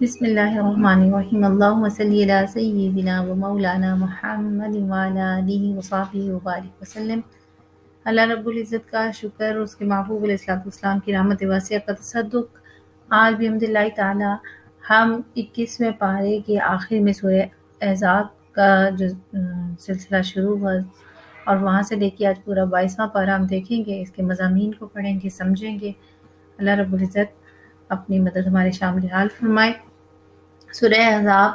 بسم اللہ الرحمن الرحیم اللہم صلی علی سیدنا و مولانا محمد وعلی آلہ وصحبہ وبارک وسلم۔ اللہ رب العزت کا شکر، اس کے محبوب علیہ الصلوۃ والسلام کی رحمت واسعہ کا تصدق۔ آج بھی الحمد للہ تعالی ہم 21ویں پارے کے آخر میں سورہ احزاب کا جو سلسلہ شروع ہوا اور وہاں سے لے کے آج پورا 22واں پارہ ہم دیکھیں گے، اس کے مضامین کو پڑھیں گے، سمجھیں گے۔ اللہ رب العزت اپنی مدد ہمارے شامل حال فرمائے۔ سورہ احزاب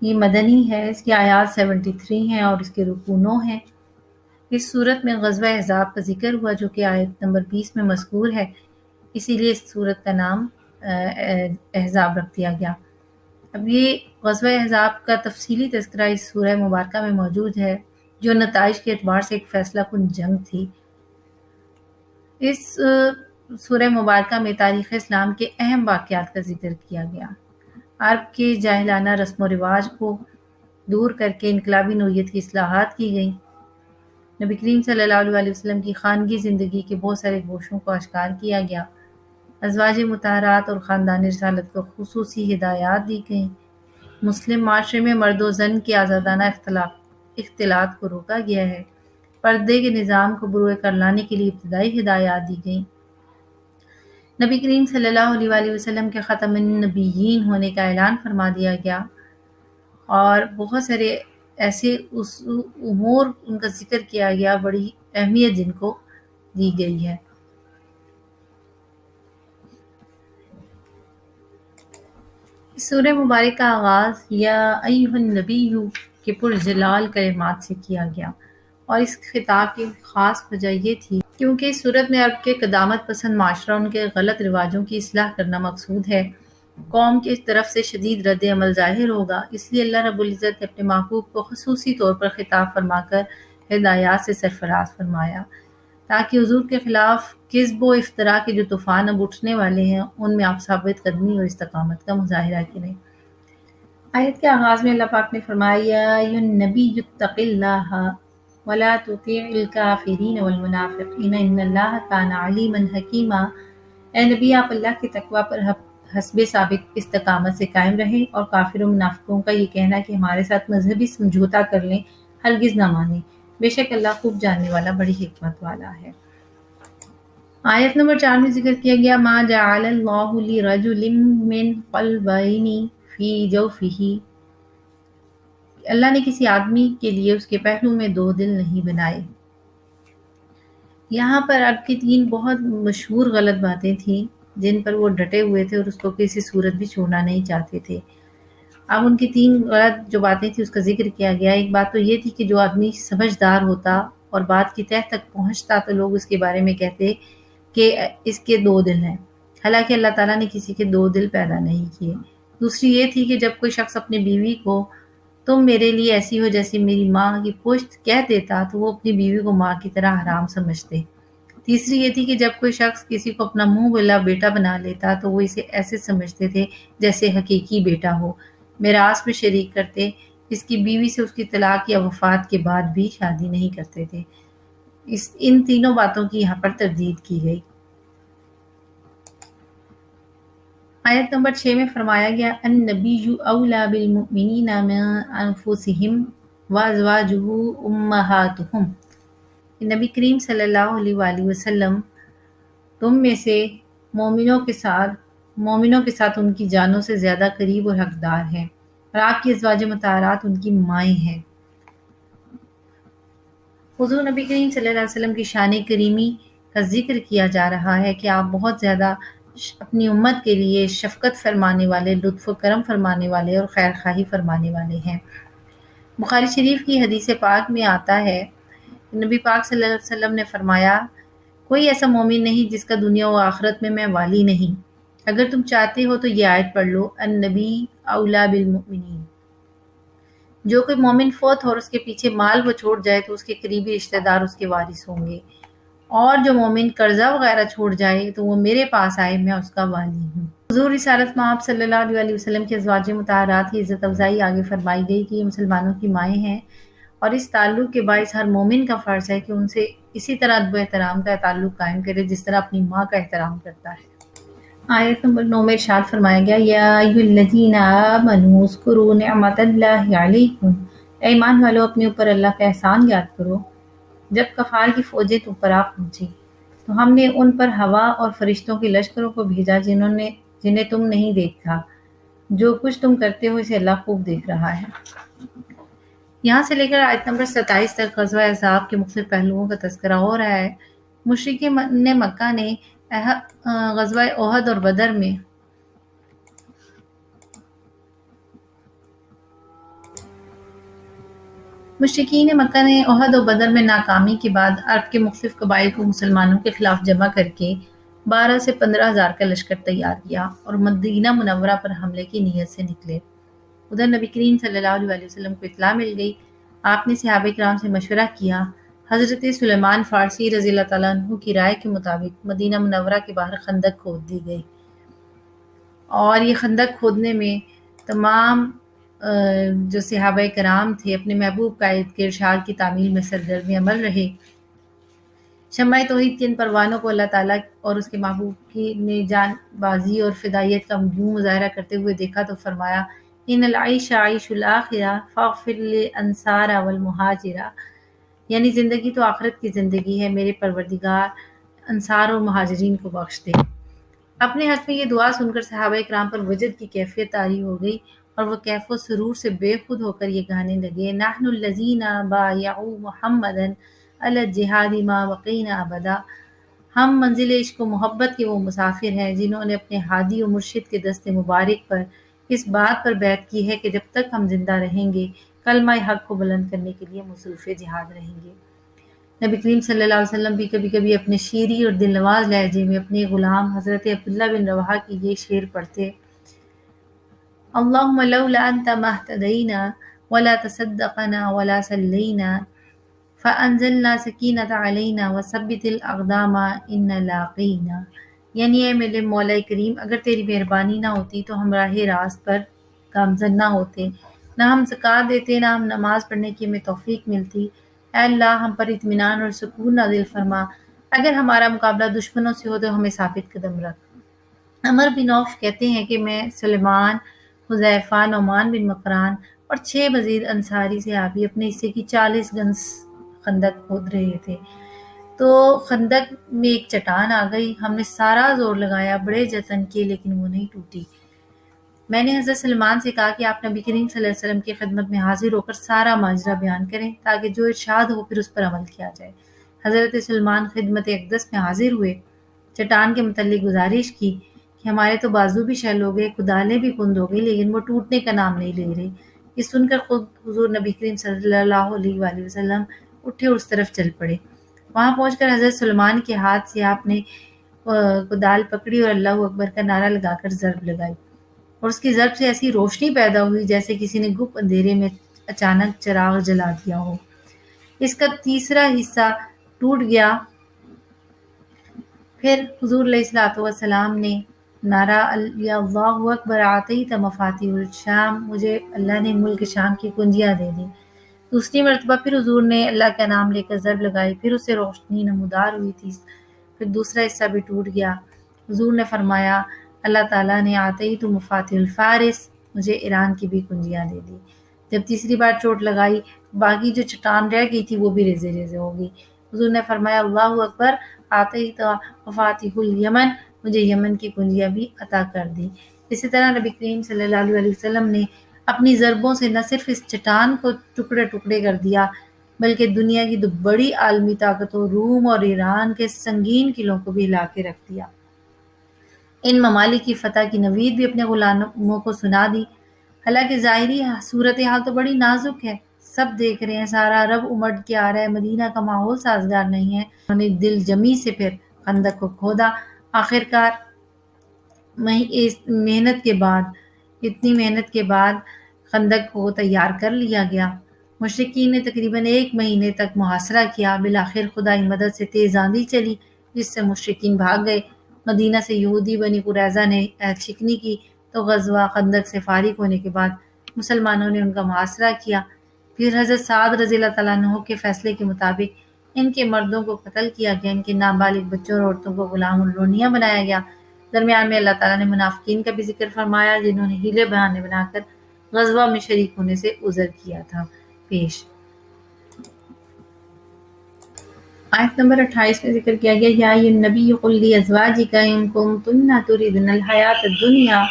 یہ مدنی ہے، اس کی آیات 73 ہیں اور اس کے رکوع 9 ہیں۔ اس صورت میں غزوہ احزاب کا ذکر ہوا جو کہ آیت نمبر 20 میں مذکور ہے، اسی لیے اس صورت کا نام احزاب رکھ دیا گیا۔ اب یہ غزوہ احزاب کا تفصیلی تذکرہ اس سورہ مبارکہ میں موجود ہے، جو نتائج کے اعتبار سے ایک فیصلہ کن جنگ تھی۔ اس سورہ مبارکہ میں تاریخ اسلام کے اہم واقعات کا ذکر کیا گیا۔ عرب کے جاہلانہ رسم و رواج کو دور کر کے انقلابی نوعیت کی اصلاحات کی گئیں۔ نبی کریم صلی اللہ علیہ وسلم کی خانگی زندگی کے بہت سارے گوشوں کو اشکار کیا گیا۔ ازواج مطہرات اور خاندان رسالت کو خصوصی ہدایات دی گئیں۔ مسلم معاشرے میں مرد و زن کے آزادانہ اختلاط کو روکا گیا ہے۔ پردے کے نظام کو بروئے کر لانے کے لیے ابتدائی ہدایات دی گئیں۔ نبی کریم صلی اللہ علیہ وسلم کے ختم النبیین ہونے کا اعلان فرما دیا گیا اور بہت سارے ایسے امور ان کا ذکر کیا گیا، بڑی اہمیت جن کو دی گئی ہے۔ اس سورہ مبارک کا آغاز یا ایھا النبی کے پرجلال کلمات سے کیا گیا اور اس خطاب کی خاص وجہ یہ تھی کیونکہ اس صورت میں عرب کے قدامت پسند معاشرہ ان کے غلط رواجوں کی اصلاح کرنا مقصود ہے۔ قوم کی طرف سے شدید رد عمل ظاہر ہوگا، اس لیے اللہ رب العزت نے اپنے محبوب کو خصوصی طور پر خطاب فرما کر ہدایات سے سرفراز فرمایا تاکہ حضور کے خلاف کذب و افتراء کے جو طوفان اب اٹھنے والے ہیں ان میں آپ ثابت قدمی اور استقامت کا مظاہرہ کریں۔ آیت کے آغاز میں اللہ پاک نے فرمایا یا ایھا النبی اتق اللہ ولا تطیع الکافرین والمنافقین ان اللہ کان علیما حکیما۔ اے نبی، آپ اللہ کے تقوی پر حسب سابق استقامت سے قائم رہیں اور کافر و منافقوں کا یہ کہنا کہ ہمارے ساتھ مذہبی سمجھوتا کر لیں ہرگز نہ مانیں، بے شک اللہ خوب جاننے والا، بڑی حکمت والا ہے۔ آیت نمبر 4 میں ذکر کیا گیا ما جعل اللہ لرجل من قلبین فی جوفہ، اللہ نے کسی آدمی کے لیے اس کے پہلو میں دو دل نہیں بنائے۔ یہاں پر عرب کی 3 بہت مشہور غلط باتیں تھیں جن پر وہ ڈٹے ہوئے تھے اور اس کو کسی صورت بھی چھوڑنا نہیں چاہتے تھے۔ اب ان کی 3 غلط جو باتیں تھیں اس کا ذکر کیا گیا۔ ایک بات تو یہ تھی کہ جو آدمی سمجھدار ہوتا اور بات کی تہ تک پہنچتا تو لوگ اس کے بارے میں کہتے کہ اس کے 2 دل ہیں، حالانکہ اللہ تعالیٰ نے کسی کے 2 دل پیدا نہیں کیے۔ دوسری یہ تھی کہ جب کوئی شخص اپنی بیوی کو تم میرے لیے ایسی ہو جیسی میری ماں کی پشت کہہ دیتا تو وہ اپنی بیوی کو ماں کی طرح حرام سمجھتے۔ تیسری یہ تھی کہ جب کوئی شخص کسی کو اپنا منہ بولا بیٹا بنا لیتا تو وہ اسے ایسے سمجھتے تھے جیسے حقیقی بیٹا ہو، میراث میں شریک کرتے، اس کی بیوی سے اس کی طلاق یا وفات کے بعد بھی شادی نہیں کرتے تھے۔ ان تینوں باتوں کی یہاں پر تردید کی گئی۔ آیت نمبر 6 میں فرمایا گیا النبی اولی بالمؤمنین من انفسہم وازواجہ امہاتہم، نبی کریم صلی اللہ علیہ وآلہ وسلم تم میں سے مومنوں کے ساتھ ان کی جانوں سے زیادہ قریب اور حقدار ہیں اور آپ کی ازواج مطہرات ان کی مائیں ہیں۔ حضور نبی کریم صلی اللہ علیہ وسلم کی شان کریمی کا ذکر کیا جا رہا ہے کہ آپ بہت زیادہ اپنی امت کے لیے شفقت فرمانے والے، لطف و کرم فرمانے والے اور خیر خواہی فرمانے والے ہیں۔ بخاری شریف کی حدیث پاک میں آتا ہے نبی پاک صلی اللہ علیہ وسلم نے فرمایا کوئی ایسا مومن نہیں جس کا دنیا و آخرت میں والی نہیں۔ اگر تم چاہتے ہو تو یہ آیت پڑھ لو النبی اولی بالمؤمنین، جو کوئی مومن فوت ہو اور اس کے پیچھے مال وہ چھوڑ جائے تو اس کے قریبی رشتہ دار اس کے وارث ہوں گے، اور جو مومن قرضہ وغیرہ چھوڑ جائے تو وہ میرے پاس آئے، میں اس کا والی ہوں۔ حضور رسالت مآب صلی اللہ علیہ وسلم کے ازواج مطہرات کی عزت افزائی آگے فرمائی گئی کہ یہ مسلمانوں کی مائیں ہیں اور اس تعلق کے باعث ہر مومن کا فرض ہے کہ ان سے اسی طرح ادب و احترام کا تعلق قائم کرے جس طرح اپنی ماں کا احترام کرتا ہے۔ آیت نمبر 9 میں ارشاد فرمایا گیا یا ایھا آمنوا اذکروا نعمت اللہ علیکم، اے ایمان والو اپنے اوپر اللہ کا احسان یاد کرو جب کفار کی فوجیں تم پر آ پہنچی تو ہم نے ان پر ہوا اور فرشتوں کے لشکروں کو بھیجا جنہیں تم نہیں دیکھا، جو کچھ تم کرتے ہو اسے اللہ خوب دیکھ رہا ہے۔ یہاں سے لے کر آیت نمبر 27 تک غزوہ احزاب کے مختلف پہلوؤں کا تذکرہ ہو رہا ہے۔ مشرکین مکہ نے غزوہ احد اور بدر میں ناکامی کے بعد عرب کے مختلف قبائل کو مسلمانوں کے خلاف جمع کر کے 12 سے 15 ہزار کا لشکر تیار کیا اور مدینہ منورہ پر حملے کی نیت سے نکلے۔ ادھر نبی کریم صلی اللہ علیہ وسلم کو اطلاع مل گئی۔ آپ نے صحابہ کرام سے مشورہ کیا۔ حضرت سلیمان فارسی رضی اللہ تعالیٰ عنہ کی رائے کے مطابق مدینہ منورہ کے باہر خندق کھود دی گئی، اور یہ خندق کھودنے میں تمام جو صحابہ کرام تھے اپنے محبوب قائد کے ارشاد کی تعمیل میں سرگرم عمل رہے۔ شمع توحید کے ان پروانوں کو اللہ تعالیٰ اور اس کے محبوب کی نے جان بازی اور فدائیت کا یوں مظاہرہ کرتے ہوئے دیکھا تو فرمایا ان العیش عیش الآخرہ فاغفر للانصار والمہاجرہ، یعنی زندگی تو آخرت کی زندگی ہے، میرے پروردگار انصار اور مہاجرین کو بخش دے۔ اپنے حق میں یہ دعا سن کر صحابہ کرام پر وجد کی کیفیت طاری ہو گئی اور وہ کیف و سرور سے بے خود ہو کر یہ گانے لگے نحن الذین بایعوا محمدا علی الجہاد ما بقینا ابدا، ہم منزل عشق و محبت کے وہ مسافر ہیں جنہوں نے اپنے ہادی و مرشد کے دست مبارک پر اس بات پر بیعت کی ہے کہ جب تک ہم زندہ رہیں گے کلمہ حق کو بلند کرنے کے لیے مصروف جہاد رہیں گے۔ نبی کریم صلی اللہ علیہ وسلم بھی کبھی کبھی اپنے شیریں اور دل نواز لہجے میں اپنے غلام حضرت عبداللہ بن رواحہ کی یہ شعر پڑھتے اللہم لولا انت ما اہتدینا ولا تصدقنا ولا صلینا فانزلنا سکینۃ علینا وثبت الاقدام ان لاقینا، یعنی اے میرے مولا کریم اگر تیری مہربانی نہ ہوتی تو ہم راہ راست پر گامزن نہ ہوتے، نہ ہم زکوٰۃ دیتے، نہ ہم نماز پڑھنے کی ہمیں توفیق ملتی۔ اے اللہ ہم پر اطمینان اور سکون نازل فرما، اگر ہمارا مقابلہ دشمنوں سے ہو تو ہمیں ثابت قدم رکھ۔ عمر بن عوف کہتے ہیں کہ میں سلیمان، حذیفہ، نعمان بن مقران اور 6 مزید انصاری صحابی اپنے حصے کی 40 گز خندق کھود رہے تھے تو خندق میں ایک چٹان آ گئی، ہم نے سارا زور لگایا، بڑے جتن کیے لیکن وہ نہیں ٹوٹی۔ میں نے حضرت سلمان سے کہا کہ آپ نبی کریم صلی اللہ علیہ وسلم کی خدمت میں حاضر ہو کر سارا ماجرا بیان کریں تاکہ جو ارشاد ہو پھر اس پر عمل کیا جائے۔ حضرت سلمان خدمت اقدس میں حاضر ہوئے، چٹان کے متعلق گزارش کی کہ ہمارے تو بازو بھی شل ہو گئے، کدالیں بھی کند ہو گئی لیکن وہ ٹوٹنے کا نام نہیں لے رہی۔ یہ سن کر خود حضور نبی کریم صلی اللہ علیہ وآلہ وسلم اٹھے اور اس طرف چل پڑے۔ وہاں پہنچ کر حضرت سلمان کے ہاتھ سے آپ نے کدال پکڑی اور اللہ اکبر کا نعرہ لگا کر ضرب لگائی، اور اس کی ضرب سے ایسی روشنی پیدا ہوئی جیسے کسی نے گپ اندھیرے میں اچانک چراغ جلا دیا ہو۔ اس کا تیسرا حصہ ٹوٹ گیا۔ پھر حضور علیہ الصلوۃ والسلام نے نعرہ یا اللہ اکبر اعطیت مفاتیح الشام، مجھے اللہ نے ملک شام کی کنجیاں دے دی۔ دوسری مرتبہ پھر حضور نے اللہ کا نام لے کر ضرب لگائی، پھر اسے روشنی نمودار ہوئی تھی، پھر دوسرا حصہ بھی ٹوٹ گیا۔ حضور نے فرمایا اللہ تعالیٰ نے اعطیت مفاتیح الفارس، مجھے ایران کی بھی کنجیاں دے دی۔ جب تیسری بار چوٹ لگائی باقی جو چٹان رہ گئی تھی وہ بھی ریزے ریزے ہو گئی۔ حضور نے فرمایا اللہ اکبر اعطیت مفاتیح الیمن، مجھے یمن کی کنجیاں بھی عطا کر دی۔ اسی طرح نبی کریم صلی اللہ علیہ وسلم نے اپنی ضربوں سے نہ صرف اس چٹان کو ٹکڑے ٹکڑے کر دیا بلکہ دنیا کی 2 بڑی عالمی طاقتوں روم اور ایران کے سنگین قلعوں کو بھی ہلا کے رکھ دیا۔ ان ممالک کی فتح کی نوید بھی اپنے غلاموں کو سنا دی۔ حالانکہ ظاہری صورتحال تو بڑی نازک ہے، سب دیکھ رہے ہیں، سارا عرب امٹ کے آ رہا ہے، مدینہ کا ماحول سازگار نہیں ہے۔ انہوں نے دل جمی سے پھر خندق کو کھودا۔ آخرکار اتنی محنت کے بعد خندق کو تیار کر لیا گیا۔ مشرکین نے تقریباً 1 مہینے تک محاصرہ کیا، بالآخر خدائی مدد سے تیز آندھی چلی جس سے مشرکین بھاگ گئے۔ مدینہ سے یہودی بنی قریظہ نے عہد شکنی کی تو غزوہ خندق سے فارغ ہونے کے بعد مسلمانوں نے ان کا محاصرہ کیا۔ پھر حضرت سعد رضی اللہ تعالیٰ عنہ کے فیصلے کے مطابق ان کے مردوں کو قتل کیا گیا، ان کے نابالغ بچوں اور عورتوں کو غلام اور لونڈیاں بنایا گیا۔ درمیان میں اللہ تعالیٰ نے منافقین کا بھی ذکر فرمایا جنہوں نے ہیلے بہانے بنا کر غزوہ میں شریک ہونے سے عذر کیا تھا پیش۔ آیت نمبر 28 میں ذکر کیا گیا یا ایھا النبی قل لازواجک ان کنتن تردن الحیاۃ الدنیا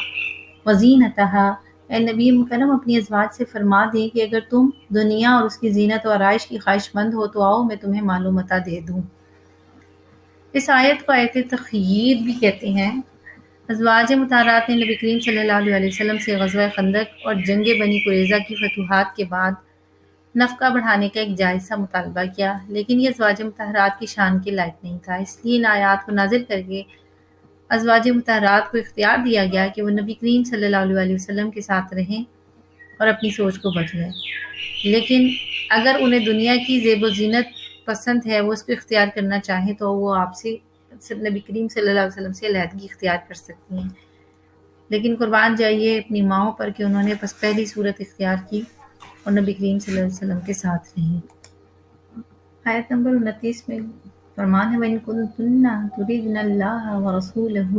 وزینتها، اے نبی مکرم اپنی ازواج سے فرما دیں کہ اگر تم دنیا اور اس کی زینت و آرائش کی خواہش مند ہو تو آؤ میں تمہیں مال و متاع دے دوں۔ اس آیت کو آیت تخییر بھی کہتے ہیں۔ ازواج مطہرات نے نبی کریم صلی اللہ علیہ وسلم سے غزوہ خندق اور جنگ بنی قریظہ کی فتوحات کے بعد نفقہ بڑھانے کا ایک جائز سا مطالبہ کیا، لیکن یہ ازواج مطہرات کی شان کے لائق نہیں تھا، اس لیے ان آیات کو نازل کر کے ازواج مطہرات کو اختیار دیا گیا کہ وہ نبی کریم صلی اللہ علیہ وسلم کے ساتھ رہیں اور اپنی سوچ کو بدلیں، لیکن اگر انہیں دنیا کی زیب و زینت پسند ہے، وہ اس کو اختیار کرنا چاہیں تو وہ آپ سے نبی کریم صلی اللہ علیہ وسلم سے علیحدگی اختیار کر سکتی ہیں، لیکن قربان جائیے اپنی ماؤں پر کہ انہوں نے بس پہلی صورت اختیار کی اور نبی کریم صلی اللہ علیہ وسلم کے ساتھ رہیں۔ آیت نمبر 29 میں فرمان ہے وَإِن كُنتُنَّ تُرِدْنَ اللَّهَ وَرَسُولَهُ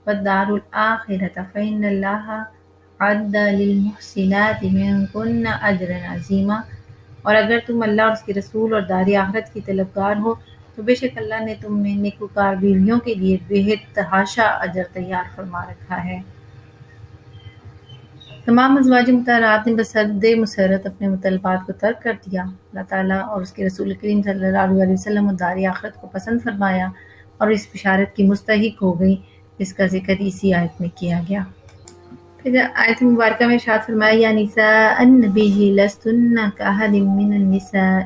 وَالدَّارَ الْآخِرَةَ فَإِنَّ اللَّهَ أَعَدَّ لِلْمُحْسِنَاتِ مِنكُنَّ أَجْرًا عَظِيمًا، اور اگر تم اللہ اور اس کے رسول اور دار آخرت کی طلبگار ہو تو بے شک اللہ نے تم میں نیکوکار بیویوں کے لیے بے حد تحاشا اجر تیار فرما رکھا ہے۔ تمام ازواج مطہرات نے بصد مسرت اپنے مطالبات کو ترک کر دیا، اللہ تعالیٰ اور اس کے رسول کریم صلی اللہ علیہ وسلم اور دار آخرت کو پسند فرمایا اور اس بشارت کی مستحق ہو گئی جس کا ذکر اسی آیت میں کیا گیا۔ پھر آیت مبارکہ میں ارشاد فرمایا یا نساء النبی لستن کاحد من النساء،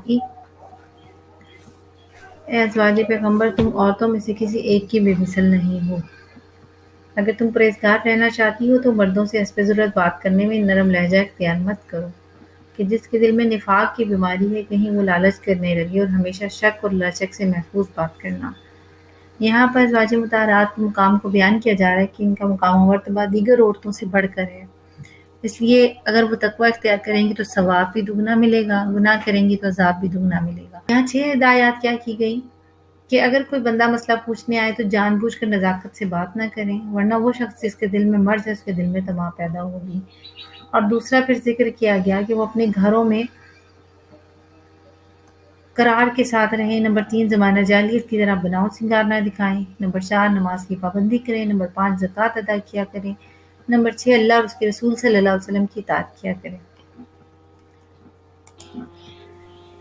اے ازواج پیغمبر تم عورتوں میں سے کسی ایک کی بے مثل نہیں ہو۔ اگر تم پرہیزگار رہنا چاہتی ہو تو مردوں سے حسب ضرورت بات کرنے میں نرم لہجہ اختیار مت کرو کہ جس کے دل میں نفاق کی بیماری ہے کہیں وہ لالچ کرنے لگے، اور ہمیشہ شک اور لچک سے محفوظ بات کرنا۔ یہاں پر ازواج مطہرات کے مقام کو بیان کیا جا رہا ہے کہ ان کا مقام و مرتبہ دیگر عورتوں سے بڑھ کر ہے، اس لیے اگر وہ تقوی اختیار کریں گی تو ثواب بھی دگنا ملے گا، گناہ کریں گی تو عذاب بھی دگنا ملے گا۔ یہاں 6 ہدایات کیا کی گئی کہ اگر کوئی بندہ مسئلہ پوچھنے آئے تو جان بوجھ کر نزاکت سے بات نہ کریں، ورنہ وہ شخص جس کے دل میں مرض ہے اس کے دل میں طمع پیدا ہوگی۔ اور دوسرا پھر ذکر کیا گیا کہ وہ اپنے گھروں میں قرار کے ساتھ رہیں۔ نمبر 3 زمانہ جاہلیت کی طرح بناؤ سنگار نہ دکھائیں۔ نمبر 4 نماز کی پابندی کریں۔ نمبر 5 زکوٰۃ ادا کیا کریں۔ نمبر 6 اللہ اور اس کے رسول صلی اللہ علیہ وسلم کی اطاعت کیا کریں۔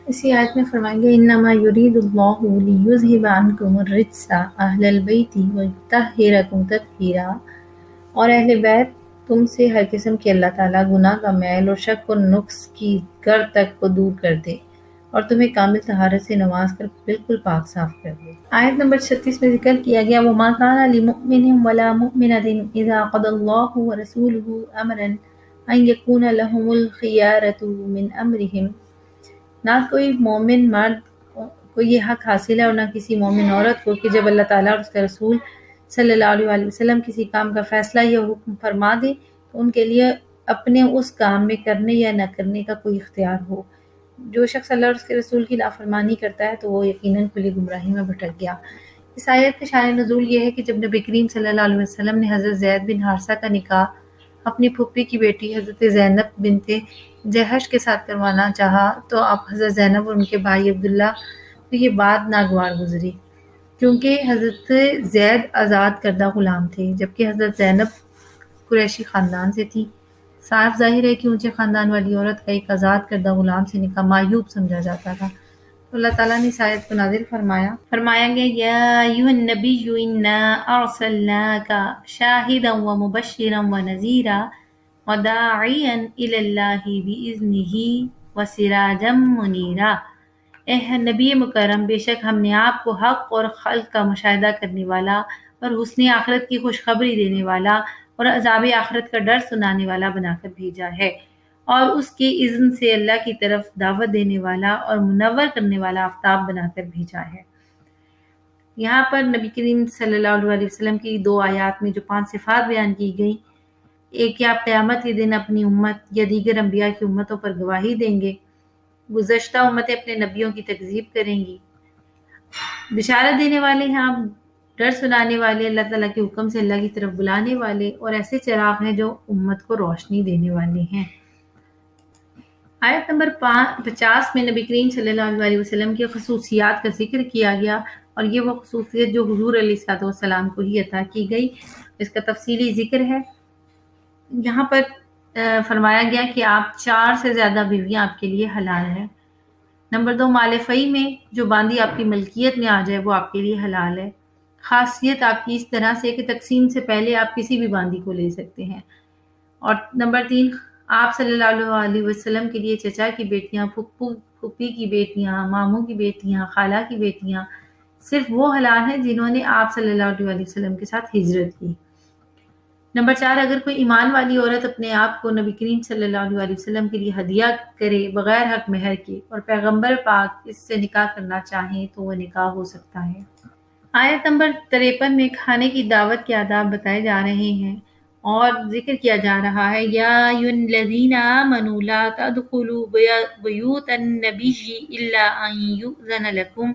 اسی آیت میں فرمائیں گے انما یرید اللہ لیذھب عنکم الرجس اہل البیت ویطہرکم تطہیرا، اور اہل بیت تم سے ہر قسم کے اللہ تعالیٰ گناہ کا میل اور شک اور نقص کی گر تک کو دور کر دے اور تمہیں کامل طہارت سے نواز کر بالکل پاک صاف کر دے۔ آیت نمبر 36 میں ذکر کیا گیا وما کان لمؤمن ولا مؤمنۃ اذا قضى اللہ ورسولہ امرا ان یکون لہم الخیارۃ من امرہم، نہ کوئی مومن مرد کو یہ حق حاصل ہے اور نہ کسی مومن عورت کو کہ جب اللہ تعالیٰ اور اس کا رسول صلی اللہ علیہ وسلم کسی کام کا فیصلہ یا حکم فرما دے تو ان کے لیے اپنے اس کام میں کرنے یا نہ کرنے کا کوئی اختیار ہو۔ جو شخص اللہ اور اس کے رسول کی نافرمانی کرتا ہے تو وہ یقیناً کھلی گمراہی میں بھٹک گیا۔ اس آیت کا شان نزول یہ ہے کہ جب نبی کریم صلی اللہ علیہ وسلم نے حضرت زید بن حارثہ کا نکاح اپنی پھوپھی کی بیٹی حضرت زینب بنت جہش کے ساتھ کروانا چاہا تو اب حضرت زینب اور ان کے بھائی عبداللہ کو یہ بات ناگوار گزری، کیونکہ حضرت زید آزاد کردہ غلام تھے جبکہ حضرت زینب قریشی خاندان سے تھی۔ صاف ظاہر ہے کہ اونچے خاندان والی عورت کا ایک آزاد کردہ غلام سے نکاح معیوب سمجھا جاتا تھا، تو اللہ تعالیٰ نے اس آیت کو نازل فرمایا گیا یا ایھا النبی انا ارسلناک شاہدا ومبشرا ونذیرا وداعیا الی اللہ باذنہ وسراجا منیرا، اے نبی مکرم بے شک ہم نے آپ کو حق اور خلق کا مشاہدہ کرنے والا اور حسن آخرت کی خوشخبری دینے والا اور عذاب آخرت کا ڈر سنانے والا بنا کر بھیجا ہے، اور اس کے اذن سے اللہ کی طرف دعوت دینے والا اور منور کرنے والا آفتاب بنا کر بھیجا ہے۔ یہاں پر نبی کریم صلی اللہ علیہ وسلم کی 2 آیات میں جو 5 صفات بیان کی گئی، ایک کہ آپ قیامت کے دن اپنی امت یا دیگر انبیاء کی امتوں پر گواہی دیں گے، گزشتہ امتیں اپنے نبیوں کی تکذیب کریں گی، بشارت دینے والے ہیں آپ ڈر سنانے والے، اللہ تعالیٰ کے حکم سے اللہ کی طرف بلانے والے، اور ایسے چراغ ہیں جو امت کو روشنی دینے والے ہیں۔ آیت نمبر 50 میں نبی کریم صلی اللہ علیہ وسلم کی خصوصیات کا ذکر کیا گیا، اور یہ وہ خصوصیت جو حضور علیہ السلام کو ہی عطا کی گئی، اس کا تفصیلی ذکر ہے۔ یہاں پر فرمایا گیا کہ آپ 4 سے زیادہ بیویاں آپ کے لیے حلال ہیں۔ نمبر 2، مال فی میں جو باندی آپ کی ملکیت میں آ جائے وہ آپ کے لیے حلال ہے۔ خاصیت آپ کی اس طرح سے کہ تقسیم سے پہلے آپ کسی بھی باندی کو لے سکتے ہیں۔ اور نمبر 3، آپ صلی اللہ علیہ وسلم کے لیے چچا کی بیٹیاں، پھوپھی کی بیٹیاں، ماموں کی بیٹیاں، خالہ کی بیٹیاں صرف وہ حلال ہیں جنہوں نے آپ صلی اللہ علیہ وسلم کے ساتھ ہجرت کی۔ نمبر 4، اگر کوئی ایمان والی عورت اپنے آپ کو نبی کریم صلی اللہ علیہ وسلم کے لیے ہدیہ کرے بغیر حق مہر کے، اور پیغمبر پاک اس سے نکاح کرنا چاہیں تو وہ نکاح ہو سکتا ہے۔ آیت نمبر 53 میں کھانے کی دعوت کے آداب بتائے جا رہے ہیں اور ذکر کیا جا رہا ہے، یا ایھا الذین آمنوا لا تدخلوا بیوت النبی الا ان یؤذن لکم،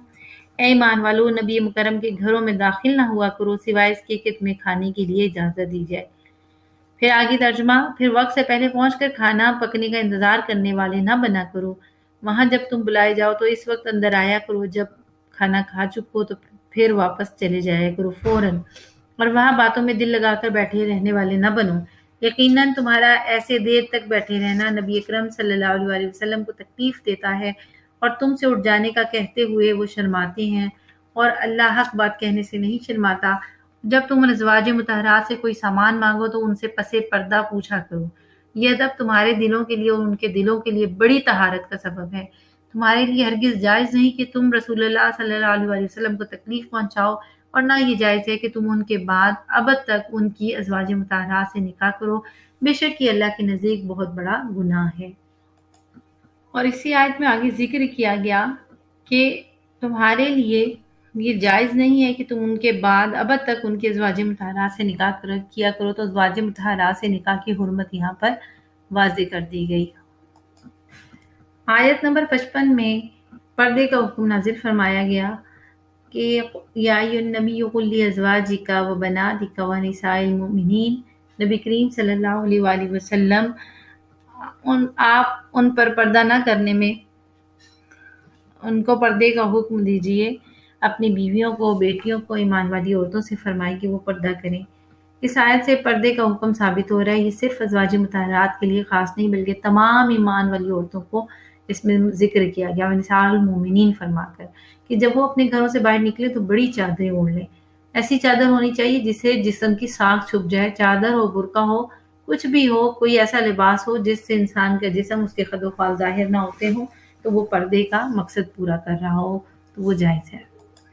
اے ایمان والو، نبی مکرم کے گھروں میں داخل نہ ہوا کرو سوائے اس کے کہ تمہیں کھانے کے لیے اجازت دی جائے۔ پھر آگے ترجمہ، پھر وقت سے پہلے پہنچ کر کھانا پکنے کا انتظار کرنے والے نہ بنا کرو، وہاں جب تم بلائے جاؤ تو اس وقت اندر آیا کرو جب کھانا کھا چکو تو پھر واپس چلے جایا کرو فوراً، اور وہاں باتوں میں دل لگا کر بیٹھے رہنے والے نہ بنو، یقیناً تمہارا ایسے دیر تک بیٹھے رہنا نبی اکرم صلی اللہ علیہ وسلم کو تکلیف دیتا ہے، اور تم سے اٹھ جانے کا کہتے ہوئے وہ شرماتے ہیں، اور اللہ حق بات کہنے سے نہیں شرماتا۔ جب تم ازواج مطہرات سے کوئی سامان مانگو تو ان سے پس پردہ پوچھا کرو، یہ ادب تمہارے دلوں کے لیے اور ان کے دلوں کے لیے بڑی طہارت کا سبب ہے۔ تمہارے لیے ہرگز جائز نہیں کہ تم رسول اللہ صلی اللہ علیہ وسلم کو تکلیف پہنچاؤ، اور نہ یہ جائز ہے کہ تم ان کے بعد ابد تک ان کی ازواج مطہرات سے نکاح کرو، بے شک یہ اللہ کے نزدیک بہت بڑا گناہ ہے۔ اور اسی آیت میں آگے ذکر کیا گیا کہ تمہارے لیے یہ جائز نہیں ہے کہ تم ان کے بعد ابد تک ان کے ازواج مطہرات سے نکاح کیا کرو، تو ازواج مطہرات سے نکاح کی حرمت یہاں پر واضح کر دی گئی۔ آیت نمبر 55 میں پردے کا حکم نازل فرمایا گیا کہ یا ایھا النبی قل لازواجک وبناتک ونساء المؤمنین، نبی کریم صلی اللہ علیہ وآلہ وسلم آپ ان پر پردہ نہ کرنے میں ان کو پردے کا حکم دیجئے، اپنی بیویوں کو، بیٹیوں کو، ایمان والی عورتوں سے فرمائے کہ وہ پردہ کریں۔ اس آیت سے پردے کا حکم ثابت ہو رہا ہے، یہ صرف ازواج مطہرات کے لیے خاص نہیں بلکہ تمام ایمان والی عورتوں کو اس میں ذکر کیا گیا، نساء المؤمنین فرما کر، کہ جب وہ اپنے گھروں سے باہر نکلے تو بڑی چادریں اوڑھ لیں، ایسی چادر ہونی چاہیے جس سے جسم کی ساکھ چھپ جائے، چادر ہو، برقع ہو، کچھ بھی ہو، کوئی ایسا لباس ہو جس سے انسان کا جسم، اس کے خد و خال ظاہر نہ ہوتے ہوں، تو وہ پردے کا مقصد پورا کر رہا ہو تو وہ جائز ہے۔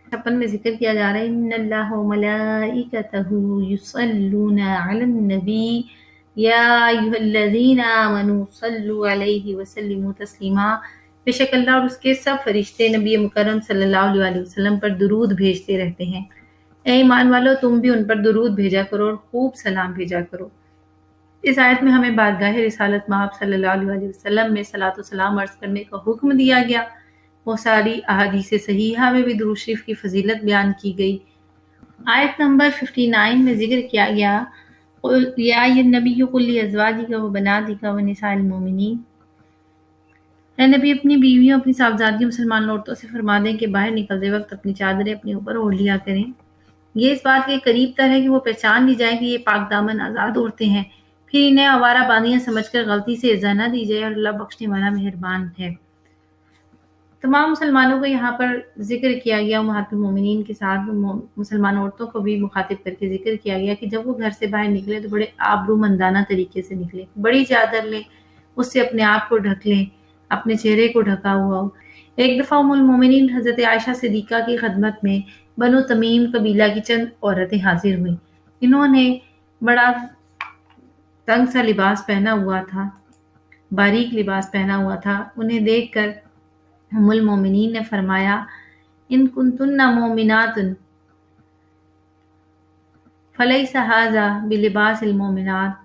56 میں ذکر کیا جا رہا ہے، ان اللہ وملائکتہ یصلون علی النبی یا ایھا الذین آمنوا صلوا علیہ وسلموا تسلیما، بے شک اللہ اور اس کے سب فرشتے نبی مکرم صلی اللہ علیہ وسلم پر درود بھیجتے رہتے ہیں، اے ایمان والو تم بھی ان پر درود بھیجا کرو اور خوب سلام بھیجا کرو۔ اس آیت میں ہمیں بارگاہ رسالت مآب صلی اللہ علیہ وسلم میں صلاۃ و سلام عرض کرنے کا حکم دیا گیا، وہ ساری احادیث صحیحہ میں بھی درود شریف کی فضیلت بیان کی گئی۔ آیت نمبر 59 میں ذکر کیا گیا، یا ایھا النبی قل لازواجک وبناتک ونساء المؤمنین، اے نبی اپنی بیویوں، اپنی صاحبزادیوں، مسلمان عورتوں سے فرما دیں کہ باہر نکلتے وقت اپنی چادریں اپنے اوپر اوڑھ لیا کریں، یہ اس بات کے قریب تر ہے کہ وہ پہچان لی جائے کہ یہ پاک دامن آزاد عورتیں ہیں، پھر انہیں آوارہ باندیاں سمجھ کر غلطی سے ایذا نہ دی جائے، اور اللہ بخشنے والا مہربان ہے۔ تمام مسلمانوں کو یہاں پر ذکر کیا گیا، امہات المومنین کے ساتھ مسلمان عورتوں کو بھی مخاطب کر کے ذکر کیا گیا کہ جب وہ گھر سے باہر نکلے تو بڑے آبرو مندانہ طریقے سے نکلے، بڑی چادر لیں، اس سے اپنے آپ کو ڈھک لیں، اپنے چہرے کو ڈھکا ہوا ہو۔ ایک دفعہ ام المومنین حضرت عائشہ صدیقہ کی خدمت میں بنو تمیم قبیلہ کی چند عورتیں حاضر ہوئیں، انہوں نے بڑا تنگ سا لباس پہنا ہوا تھا، باریک لباس پہنا ہوا تھا، انہیں دیکھ کر ام المومنین نے فرمایا، ان کنتن مومنات فلیس ھذا بلباس المومنات،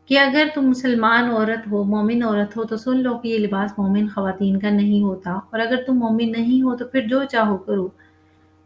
کہ اگر تم مسلمان عورت ہو، مومن عورت ہو تو سن لو کہ یہ لباس مومن خواتین کا نہیں ہوتا، اور اگر تم مومن نہیں ہو تو پھر جو چاہو کرو،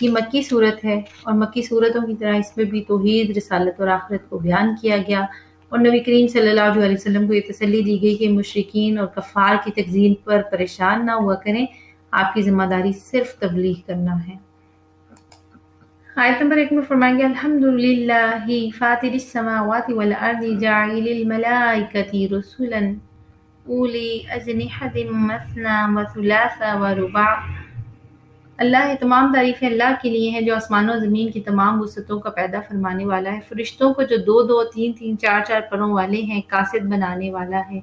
یہ مکی صورت ہے اور مکی صورتوں کی طرح اس میں بھی توحید، رسالت اور آخرت کو بیان کیا گیا، اور نبی کریم صلی اللہ علیہ وسلم کو یہ تسلی دی گئی کہ مشرکین اور کفار کی تکذیب پر پریشان نہ ہوا کریں، آپ کی ذمہ داری صرف تبلیغ کرنا ہے۔ آیت نمبر 1 میں فرمائیں گے الحمدللہ فاطر السماوات والارض جاعل الملائکۃ رسلا اولی اجنحۃ مثنی وثلاث ورباع۔ اللہ تمام تعریفیں اللہ کے لیے ہیں جو آسمانوں و زمین کی تمام وسعتوں کا پیدا فرمانے والا ہے، فرشتوں کو جو دو دو، تین تین، چار چار پروں والے ہیں، قاصد بنانے والا ہے،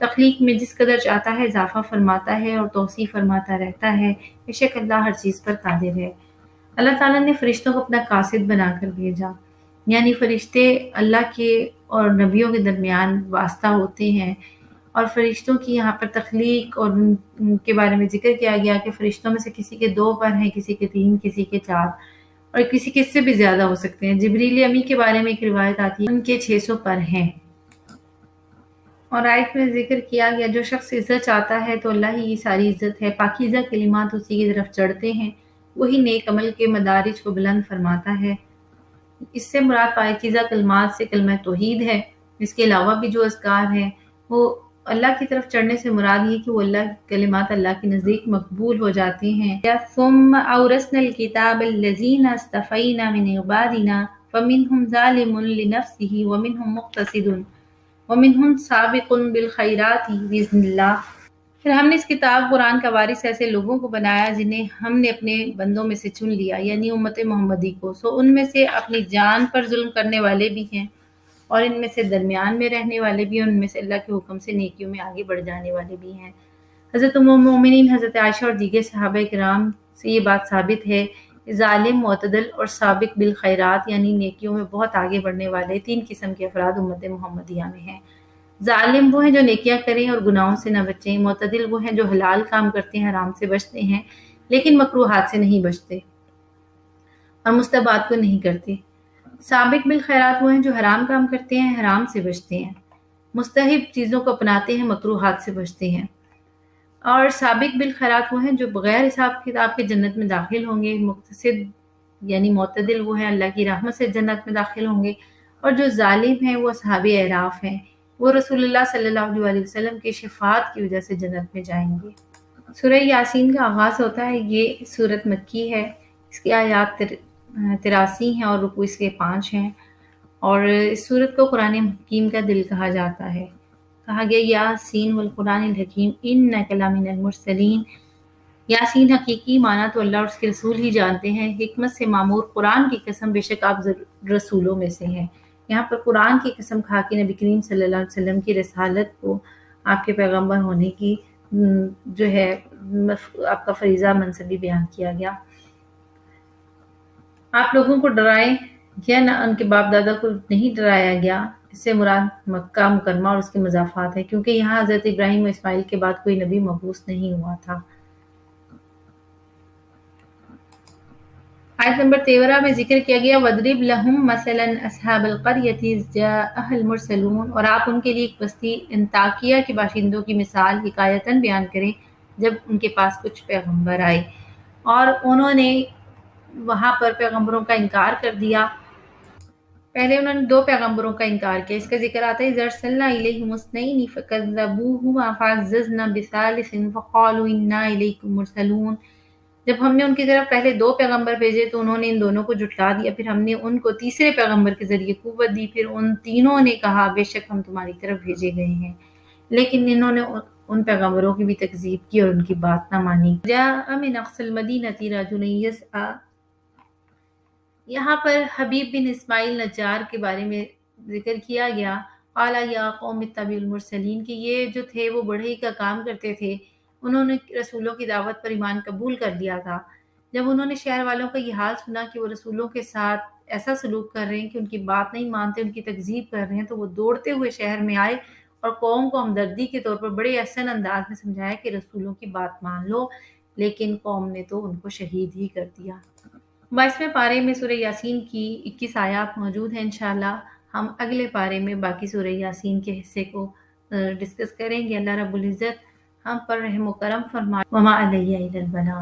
تخلیق میں جس قدر چاہتا ہے اضافہ فرماتا ہے اور توسیع فرماتا رہتا ہے، بے شک اللہ ہر چیز پر قادر ہے۔ اللہ تعالیٰ نے فرشتوں کو اپنا قاصد بنا کر بھیجا، یعنی فرشتے اللہ کے اور نبیوں کے درمیان واسطہ ہوتے ہیں، اور فرشتوں کی یہاں پر تخلیق اور ان کے بارے میں ذکر کیا گیا کہ فرشتوں میں سے کسی کے 2 پر ہیں، کسی کے 3، کسی کے 4 اور کسی کے اس سے بھی زیادہ ہو سکتے ہیں۔ جبریل امی کے بارے میں ایک روایت آتی ہے ان کے 600 پر ہیں۔ اور آیت میں ذکر کیا گیا جو شخص عزت چاہتا ہے تو اللہ ہی کی ساری عزت ہے، پاکیزہ کلمات اسی کی طرف چڑھتے ہیں، وہی نیک عمل کے مدارج کو بلند فرماتا ہے۔ اس سے مراد پاکیزہ کلمات سے کلمہ توحید ہے، اس کے علاوہ بھی جو اذکار ہیں وہ اللہ کی طرف چڑھنے سے مراد یہ کہ وہ اللہ کلمات اللہ کے نزدیک مقبول ہو جاتے ہیں۔ ثم اورثنا الکتاب الذین اصطفینا من عبادنا فمنهم ظالم لنفسه ومنهم مقتصد ومنهم سابق بالخیرات باذن اللہ۔ پھر ہم نے اس کتاب قرآن کا وارث ایسے لوگوں کو بنایا جنہیں ہم نے اپنے بندوں میں سے چن لیا، یعنی امت محمدی کو، سو ان میں سے اپنی جان پر ظلم کرنے والے بھی ہیں اور ان میں سے درمیان میں رہنے والے بھی ہیں، ان میں سے اللہ کے حکم سے نیکیوں میں آگے بڑھ جانے والے بھی ہیں۔ حضرت ام المومنین حضرت عائشہ اور دیگر صحابہ کرام سے یہ بات ثابت ہے کہ ظالم، معتدل اور سابق بالخیرات یعنی نیکیوں میں بہت آگے بڑھنے والے 3 قسم کے افراد امت محمدیہ میں ہیں۔ ظالم وہ ہیں جو نیکیاں کریں اور گناہوں سے نہ بچیں، معتدل وہ ہیں جو حلال کام کرتے ہیں، حرام سے بچتے ہیں لیکن مکروہات سے نہیں بچتے اور مستحبات کو نہیں کرتے، سابق بالخیرات وہ ہیں جو حرام کام کرتے ہیں، حرام سے بچتے ہیں، مستحب چیزوں کو اپناتے ہیں، مکروہات سے بچتے ہیں، اور سابق بالخیرات وہ ہیں جو بغیر حساب کتاب کے جنت میں داخل ہوں گے، مقتصد یعنی معتدل وہ ہیں اللہ کی رحمت سے جنت میں داخل ہوں گے، اور جو ظالم ہیں وہ اصحاب اعراف ہیں، وہ رسول اللہ صلی اللہ علیہ وسلم کی شفاعت کی وجہ سے جنت میں جائیں گے۔ سورہ یاسین کا آغاز ہوتا ہے، یہ سورت مکی ہے، اس کی آیات 83 ہیں اور رکوع اس کے 5 ہیں، اور اس سورت کو قرآن حکیم کا دل کہا جاتا ہے۔ کہا گیا یاسین والقرآن الحکیم انک لمن المرسلین، یاسین حقیقی معنی تو اللہ اور اس کے رسول ہی جانتے ہیں، حکمت سے معمور قرآن کی قسم بے شک آپ رسولوں میں سے ہیں۔ یہاں پر قرآن کی قسم کھا کے نبی کریم صلی اللہ علیہ وسلم کی رسالت کو، آپ کے پیغمبر ہونے کی جو ہے آپ کا فریضہ منصبی بیان کیا گیا۔ آپ لوگوں کو ڈرائیں یا نہ ان کے باپ دادا کو نہیں ڈرایا گیا، اس سے مراد مکہ مکرمہ اور اس کے مضافات ہیں، کیونکہ یہاں حضرت ابراہیم و اسماعیل کے بعد کوئی نبی مبعوث نہیں ہوا تھا۔ آیت نمبر 13 میں ذکر کیا گیا وَاضْرِبْ لَهُمْ مَثَلًا أَصْحَابَ الْقَرْيَةِ إِذْ جَاءَهَا الْمُرْسَلُونَ، اور آپ ان کے لیے ایک بستی انطاکیہ کے باشندوں کی مثال حکایتاً بیان کریں جب ان کے پاس کچھ پیغمبر آئے اور انہوں نے وہاں پر پیغمبروں کا انکار کر دیا۔ پہلے انہوں نے 2 پیغمبروں کا انکار کیا، اس کا ذکر آتا ہے اِذْ أَرْسَلْنَا إِلَيْهِمُ اثْنَيْنِ فَكَذَّبُوهُمَا فَعَزَّزْنَا بِثَالِثٍ فَقَالُوا إِنَّا إِلَيْكُمْ مُرْسَلُونَ۔ جب ہم نے ان کی طرف پہلے 2 پیغمبر بھیجے تو انہوں نے ان دونوں کو جھٹلا دیا، پھر ہم نے ان کو تیسرے پیغمبر کے ذریعے قوت دی، پھر ان تینوں نے کہا بے شک ہم تمہاری طرف بھیجے گئے ہیں، لیکن انہوں نے ان پیغمبروں کی بھی تکذیب کی اور ان کی بات نہ مانی۔ جاء من اقصى المدینة رجل یسعی، یہاں پر حبیب بن اسماعیل نجار کے بارے میں ذکر کیا گیا، قال یا قوم اتبعوا المرسلین، کہ یہ جو تھے وہ بڑھئی کا کام کرتے تھے، انہوں نے رسولوں کی دعوت پر ایمان قبول کر لیا تھا۔ جب انہوں نے شہر والوں کا یہ حال سنا کہ وہ رسولوں کے ساتھ ایسا سلوک کر رہے ہیں کہ ان کی بات نہیں مانتے، ان کی تکذیب کر رہے ہیں، تو وہ دوڑتے ہوئے شہر میں آئے اور قوم کو ہمدردی کے طور پر بڑے احسن انداز میں سمجھایا کہ رسولوں کی بات مان لو، لیکن قوم نے تو ان کو شہید ہی کر دیا۔ 22ویں پارے میں سورہ یاسین کی 21 آیات موجود ہیں، انشاءاللہ ہم اگلے پارے میں باقی سورہ یاسین کے حصے کو ڈسکس کریں گے۔ اللہ رب العزت ہم پر رحم و کرم فرمائے۔ وما علیہ الا البلاغ۔